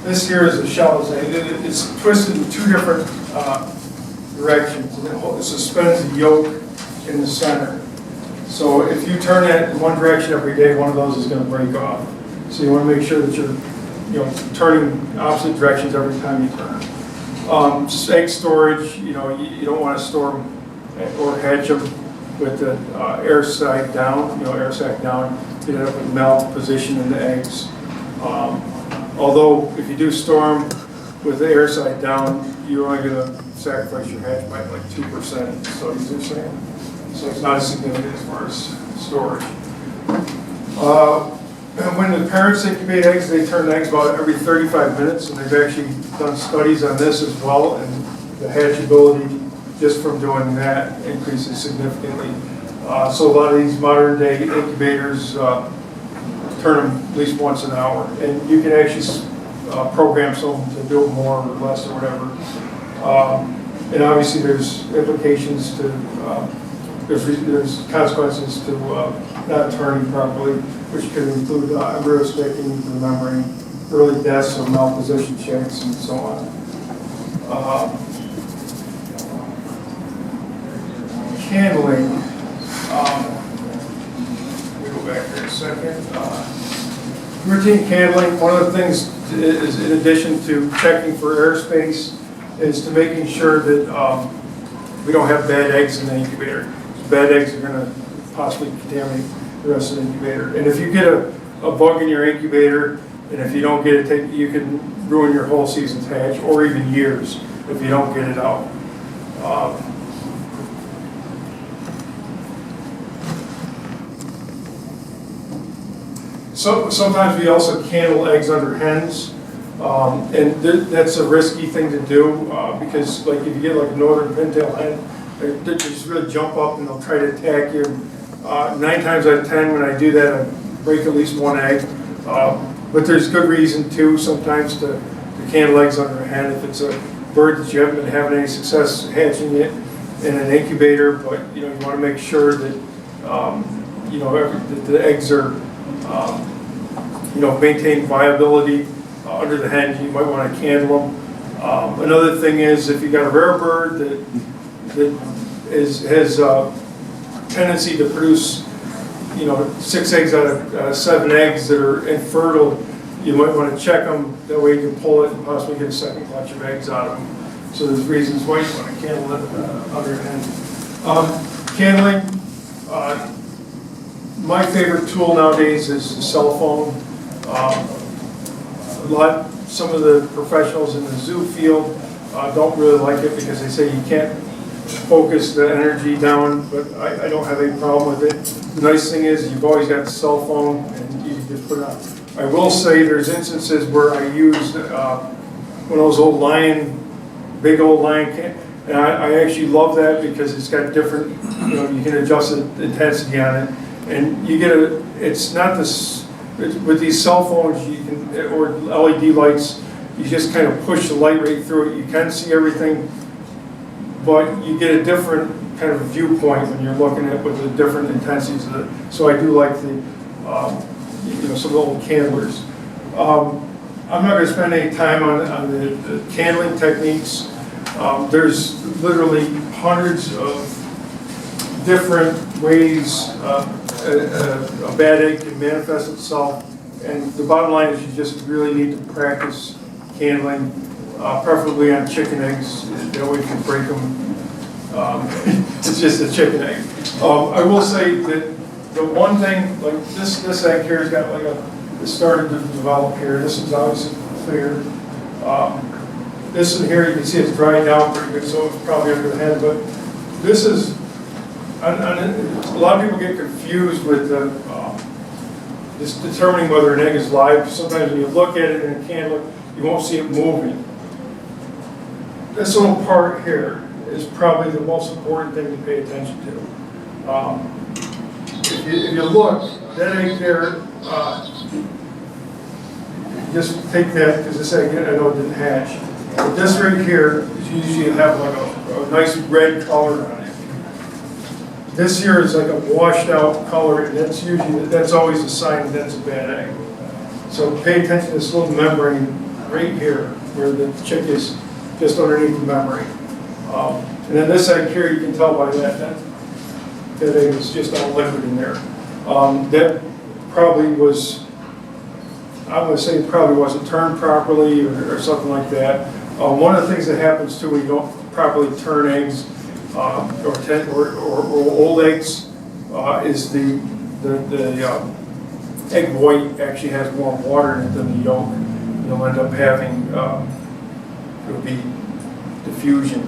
S1: This here is a chalazé. It's twisted in two different directions, and it suspends the yolk in the center. So if you turn it in one direction every day, one of those is going to break off. So you want to make sure that you're turning opposite directions every time you turn. Egg storage, you don't want to store them or hatch them with the air side down, air sac down. You end up with malposition in the eggs. Although if you do store them with the air side down, you're only going to sacrifice your hatch by like 2%, studies are saying. So it's not as significant as far as storage. When the parents incubate eggs, they turn eggs about every 35 minutes, and they've actually done studies on this as well, and the hatchability just from doing that increases significantly. So a lot of these modern day incubators turn them at least once an hour, and you can actually program some to do it more or less or whatever. And obviously there's implications to, there's consequences to not turning properly, which could include embryo sticking to the membrane, early deaths or malposition checks, and so on. Candling. Let me go back here a second. Routine candling, one of the things is, in addition to checking for airspace, is to making sure that we don't have bad eggs in the incubator. Bad eggs are going to possibly contaminate the rest of the incubator. And if you get a bug in your incubator, and if you don't get it taken, you can ruin your whole season's hatch, or even years, if you don't get it out. So sometimes we also candle eggs under hens, and that's a risky thing to do, because like if you get like a northern pintail hen, they just really jump up and they'll try to attack you. 9 times out of 10 when I do that, I break at least one egg. But there's good reason too sometimes to candle eggs under a hen if it's a bird that you haven't been having any success hatching it in an incubator, but you want to make sure that that the eggs are maintain viability under the hen. You might want to candle them. Another thing is if you got a rare bird that has a tendency to produce 6 eggs out of 7 eggs that are infertile, you might want to check them. That way you can pull it and possibly get a second clutch of eggs out of them. So there's reasons why you want to candle it under a hen. Candling. My favorite tool nowadays is the cell phone. Some of the professionals in the zoo field don't really like it because they say you can't focus the energy down, but I don't have any problem with it. The nice thing is you've always got a cell phone and you can just put it on. I will say there's instances where I used one of those old big old Lion can, and I actually love that because it's got different, you can adjust the intensity on it, and you get it's not this, with these cell phones you can, or LED lights, you just kind of push the light right through it. You can see everything, but you get a different kind of viewpoint when you're looking at with the different intensities of it. So I do like the, some of the old candlers. I'm not going to spend any time on the candling techniques. There's literally hundreds of different ways a bad egg can manifest itself. And the bottom line is you just really need to practice candling, preferably on chicken eggs. That way you can break them. It's just a chicken egg. I will say that the one thing, like this egg here has got like it started to develop here. This is obviously clear. This in here, you can see it's drying down pretty good, so it's probably under the head. But this is, a lot of people get confused with just determining whether an egg is live. Sometimes when you look at it in a candle, you won't see it moving. This little part here is probably the most important thing to pay attention to. If you look, that egg there, just take that, because this egg, I know it didn't hatch. But this right here is usually have like a nice red color on it. This here is like a washed out color, and that's always a sign that that's a bad egg. So pay attention to this little membrane right here, where the chick is just underneath the membrane. And then this egg here, you can tell by that egg is just all liquid in there. That probably was, I would say it probably wasn't turned properly or something like that. One of the things that happens too when you don't properly turn eggs or old eggs is the egg white actually has more water in it than the yolk. You'll end up having, it'll be diffusion.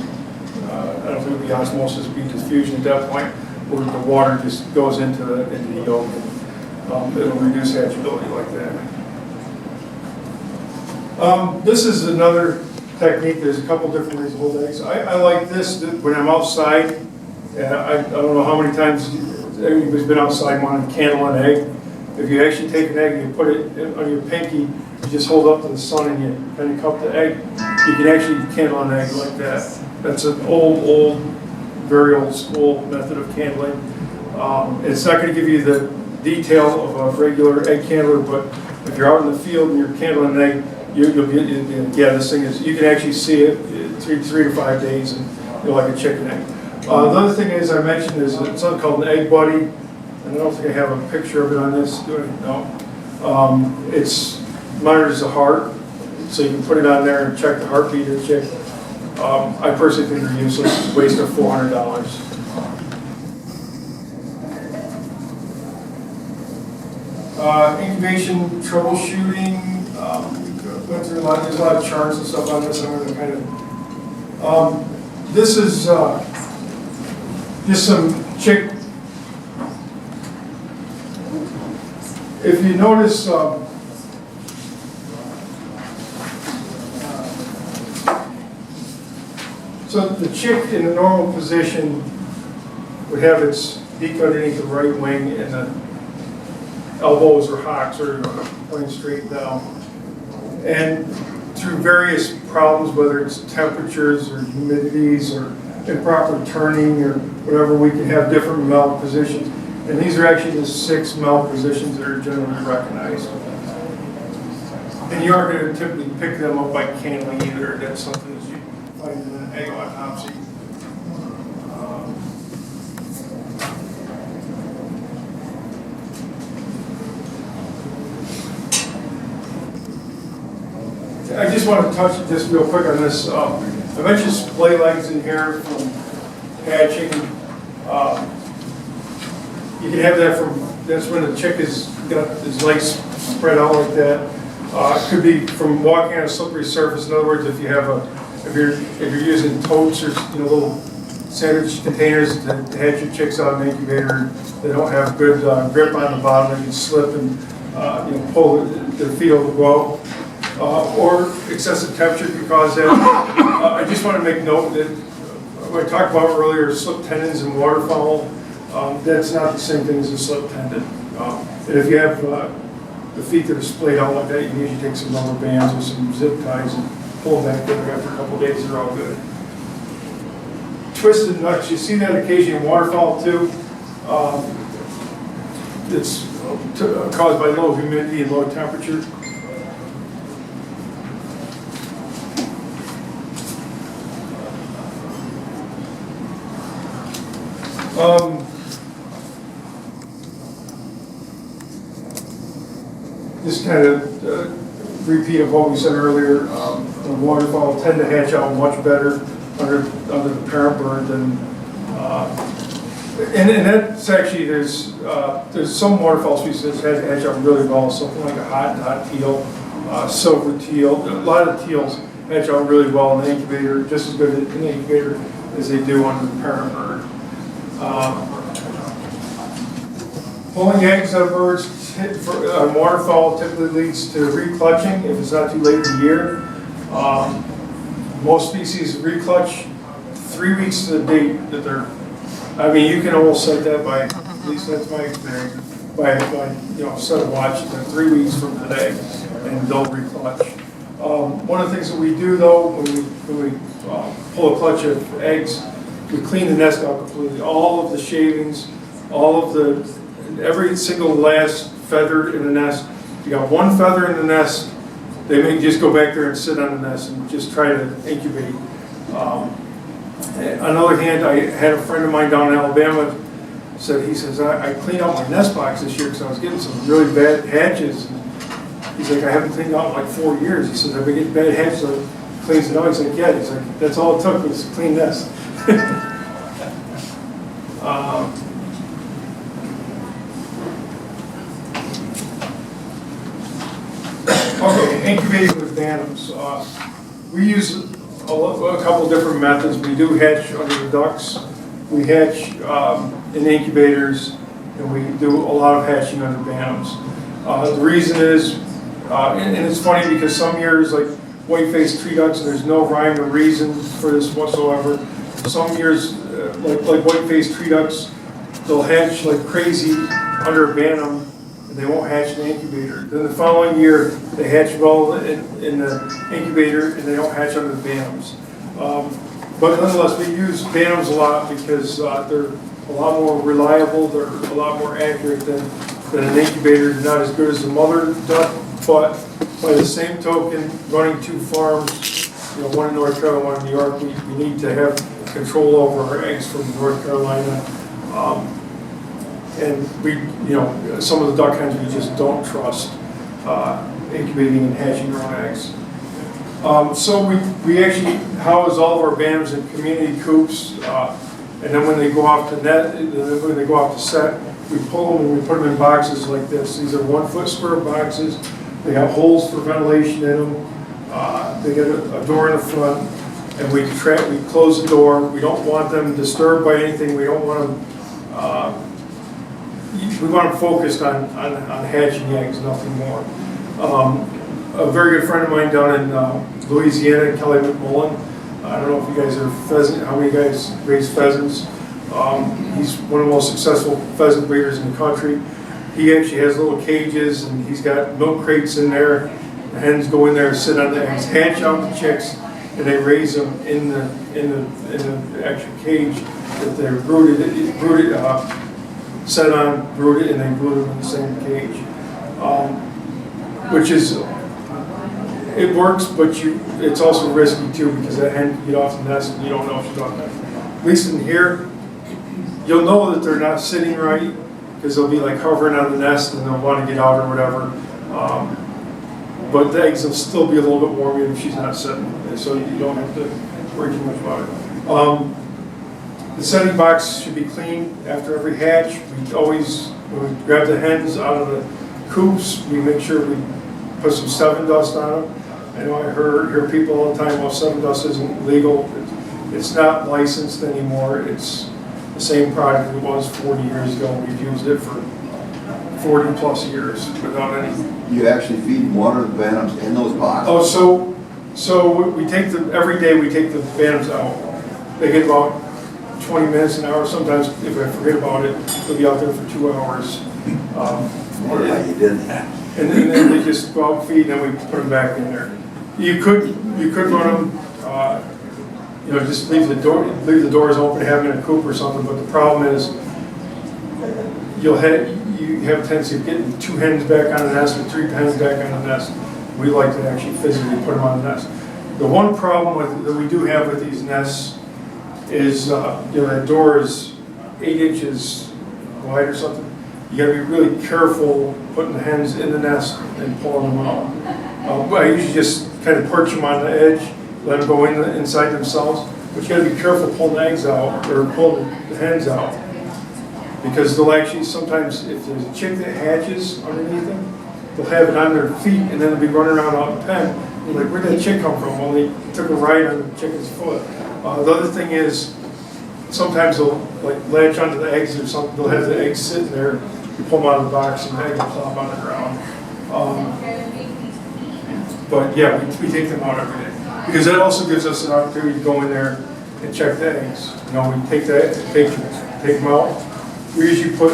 S1: I don't know if it would be osmosis, it would be diffusion at that point, where the water just goes into the yolk and it'll reduce hatchability like that. This is another technique. There's a couple different ways to hold eggs. I like this when I'm outside. And I don't know how many times everybody's been outside wanting to candle an egg. If you actually take an egg and you put it on your pinky, you just hold up to the sun and you kind of cup the egg, you can actually candle an egg like that. That's an old, very old school method of candling. It's not going to give you the detail of a regular egg candler, but if you're out in the field and you're candling an egg, you'll get, yeah, this thing is, you can actually see it 3 to 5 days and you're like a chicken egg. The other thing is I mentioned is something called an egg buddy, and I don't think I have a picture of it on this. Do I? No. It's monitors the heart, so you can put it on there and check the heartbeat of the chick. I personally think they're useless. It's a waste of $400. Incubation troubleshooting. There's a lot of charts and stuff on this. I'm going to kind of. This is just some chick. If you notice, so the chick in the normal position would have its beak underneath the right wing, and the elbows or hocks are pointing straight down. And through various problems, whether it's temperatures or humidities or improper turning or whatever, we can have different melt positions. And these are actually the 6 melt positions that are generally recognized. And you aren't going to typically pick them up by candling either. That's something that you find in an egg autopsy. I just want to touch just real quick on this. I mentioned splay legs in here from hatching. You can have that that's when the chick has got his legs spread out like that. It could be from walking on a slippery surface. In other words, if you have if you're using totes or little sandwich containers to hatch your chicks out in the incubator, they don't have good grip on the bottom. They can slip and pull their feet will go out. Or excessive temperature can cause that. I just want to make note that what I talked about earlier, slip tendons and waterfowl, that's not the same thing as a slip tendon. And if you have the feet that are splayed out like that, you can usually take some rubber bands or some zip ties and pull them back there. After a couple of days, they're all good. Twisted nuts, you see that occasionally in waterfowl too. It's caused by low humidity and low temperature. This kind of repeat of what we said earlier. The waterfowl tend to hatch out much better under the parent bird than, and that's actually there's some waterfowl species that hatch out really well. Something like a hot teal, silver teal. A lot of teals hatch out really well in the incubator, just as good in the incubator as they do under the parent bird. Pulling eggs out of birds on waterfowl typically leads to reclutching if it's not too late in the year. Most species reclutch 3 weeks to the date that they're. I mean, you can almost set that by, at least that's my experience, by set a watch to 3 weeks from today, and they'll reclutch. One of the things that we do though, when we pull a clutch of eggs, we clean the nest out completely. All of the shavings, every single last feather in the nest. If you got one feather in the nest, they may just go back there and sit on the nest and just try to incubate. On the other hand, I had a friend of mine down in Alabama he says, I cleaned out my nest box this year because I was getting some really bad hatches. And he's like, I haven't cleaned out in like 4 years. He says, I've been getting bad hatches, so he cleans it out. He's like, yeah. He's like, that's all it took was a clean nest. Okay, incubating with bantams. We use a couple different methods. We do hatch under the ducts. We hatch in incubators, and we do a lot of hatching under bantams. The reason is, and it's funny because some years, like white-faced tree ducks, there's no rhyme or reason for this whatsoever. Some years, like white-faced tree ducks, they'll hatch like crazy under a bantam, and they won't hatch in the incubator. Then the following year, they hatch well in the incubator, and they don't hatch under the bantams. But nonetheless, we use bantams a lot because they're a lot more reliable, they're a lot more accurate than an incubator. They're not as good as the mother duck, but by the same token, running 2 farms, one in North Carolina, one in New York, we need to have control over our eggs from North Carolina. And some of the duck hens we just don't trust incubating and hatching their own eggs. So we actually house all of our bantams in community coops, and then when they go off to set, we pull them and we put them in boxes like this. These are 1 foot square boxes. They have holes for ventilation in them. They get a door in the front, and we close the door. We don't want them disturbed by anything. We don't want them. We want them focused on hatching eggs, nothing more. A very good friend of mine down in Louisiana, Kelly McMullen. I don't know if you guys are pheasant. How many guys raise pheasants? He's one of the most successful pheasant breeders in the country. He actually has little cages, and he's got milk crates in there. The hens go in there, sit on the eggs, hatch out the chicks, and they raise them in the actual cage that they're set on, brooded, and they brood them in the same cage. Which is, it works, but it's also risky too, because that hen can get off the nest and you don't know if she's off the nest. At least in here, you'll know that they're not sitting right, because they'll be like hovering on the nest and they'll want to get out or whatever. But the eggs will still be a little bit warm if she's not sitting, so you don't have to worry too much about it. The setting box should be clean after every hatch. When we grab the hens out of the coops, we make sure we put some 7 dust on them, I know I hear people all the time, well, sun dust isn't legal. It's not licensed anymore. It's the same product it was 40 years ago. We've used it for 40 plus years without any.
S2: You actually feed water the bantams in those boxes?
S1: Oh, so we take every day we take the bantams out. They get about 20 minutes an hour. Sometimes if I forget about it, they'll be out there for 2 hours.
S2: Wonder how you did that.
S1: And then they just go out and feed, and then we put them back in there. You could run them, just leave the doors open, have them in a coop or something. But the problem is, you have a tendency of getting 2 hens back on the nest or 3 hens back on the nest. We like to actually physically put them on the nest. The one problem that we do have with these nests is, that door is 8 inches wide or something. You got to be really careful putting the hens in the nest and pulling them out. I usually just kind of perch them on the edge, let them go inside themselves. But you got to be careful pulling the eggs out or pulling the hens out, because they'll actually sometimes, if there's a chick that hatches underneath them, they'll have it on their feet and then they'll be running around out in the pen. You're like, where'd that chick come from? Well, they took a ride on the chicken's foot. The other thing is, sometimes they'll like latch onto the eggs or something. They'll have the eggs sitting there. You pull them out of the box and the egg will plop on the ground. But yeah, we take them out every day, because that also gives us an opportunity to go in there and check the eggs. We take them out. We usually put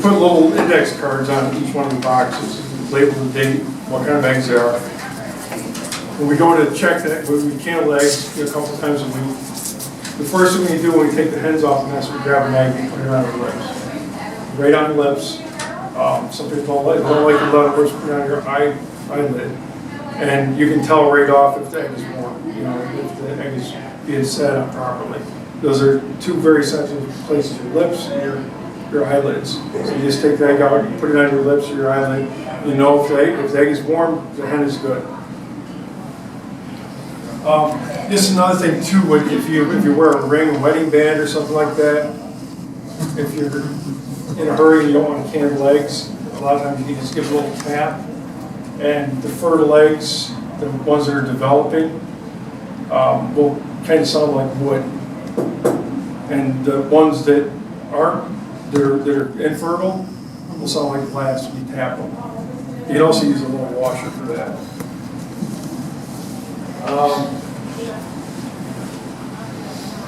S1: little index cards on each one of the boxes, label the date, what kind of eggs they are. When we go to check that, we candle eggs a couple times a week. The first thing we do when we take the hens off the nest, we grab an egg and put it on their lips. Right on the lips. Some people don't like to let it put it on your eyelid. And you can tell right off if the egg is warm, if the egg is being set up properly. Those are 2 very sensitive places, your lips and your eyelids. So you just take the egg out, you put it on your lips or your eyelid. You know if the egg is warm, the hen is good. Just another thing too, if you wear a ring, a wedding band or something like that, if you're in a hurry and you don't want to candle eggs, a lot of times you can just give a little tap, and the fertile eggs, the ones that are developing, will kind of sound like wood. And the ones that aren't, that are infertile, will sound like glass when you tap them. You can also use a little washer for that.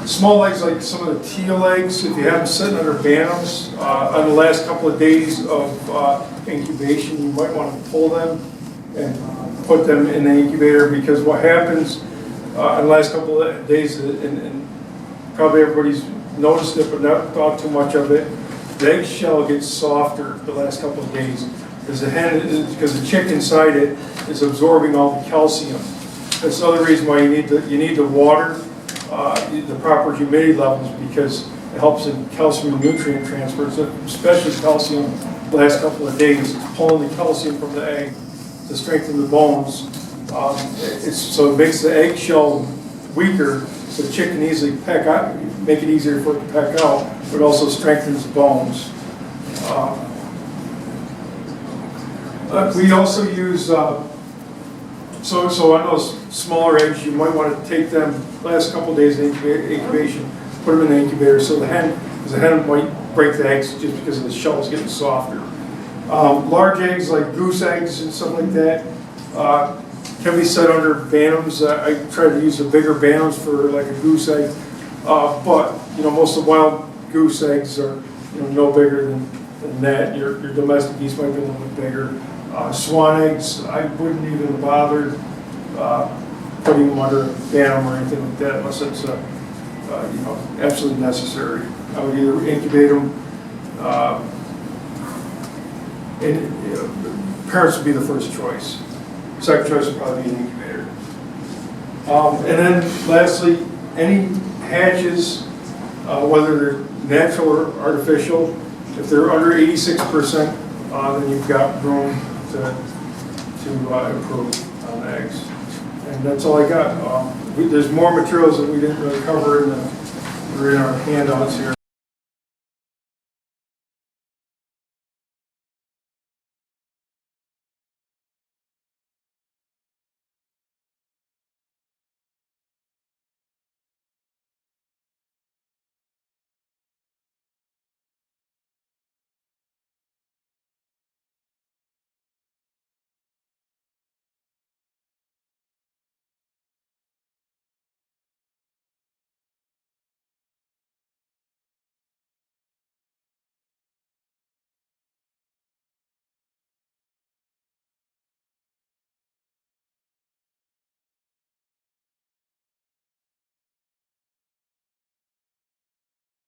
S1: Small eggs, like some of the teal eggs, if you have them sitting under bantams, on the last couple of days of incubation, you might want to pull them and put them in the incubator, because what happens in the last couple of days, and probably everybody's noticed it but not thought too much of it, the eggshell gets softer the last couple of days because the chick inside it is absorbing all the calcium. That's another reason why you need the water, the proper humidity levels, because it helps in calcium and nutrient transfer, so especially calcium the last couple of days, pulling the calcium from the egg to strengthen the bones. So it makes the eggshell weaker, so the chick can easily peck out, make it easier for it to peck out, but also strengthens the bones. We also use, so on those smaller eggs, you might want to take them last couple of days of incubation, put them in the incubator, so because the hen might break the eggs just because the shell is getting softer. Large eggs like goose eggs and stuff like that can be set under bantams. I try to use the bigger bantams for like a goose egg, but most of the wild goose eggs are no bigger than that. Your domestic geese might be a little bit bigger. Swan eggs, I wouldn't even bother putting them under a bantam or anything like that unless it's absolutely necessary. I would either incubate them, and parents would be the first choice. Second choice would probably be an incubator. And then lastly, any hatches, whether they're natural or artificial, if they're under 86%, then you've got room to improve on the eggs. And that's all I got. There's more materials that we didn't really cover in our handouts here.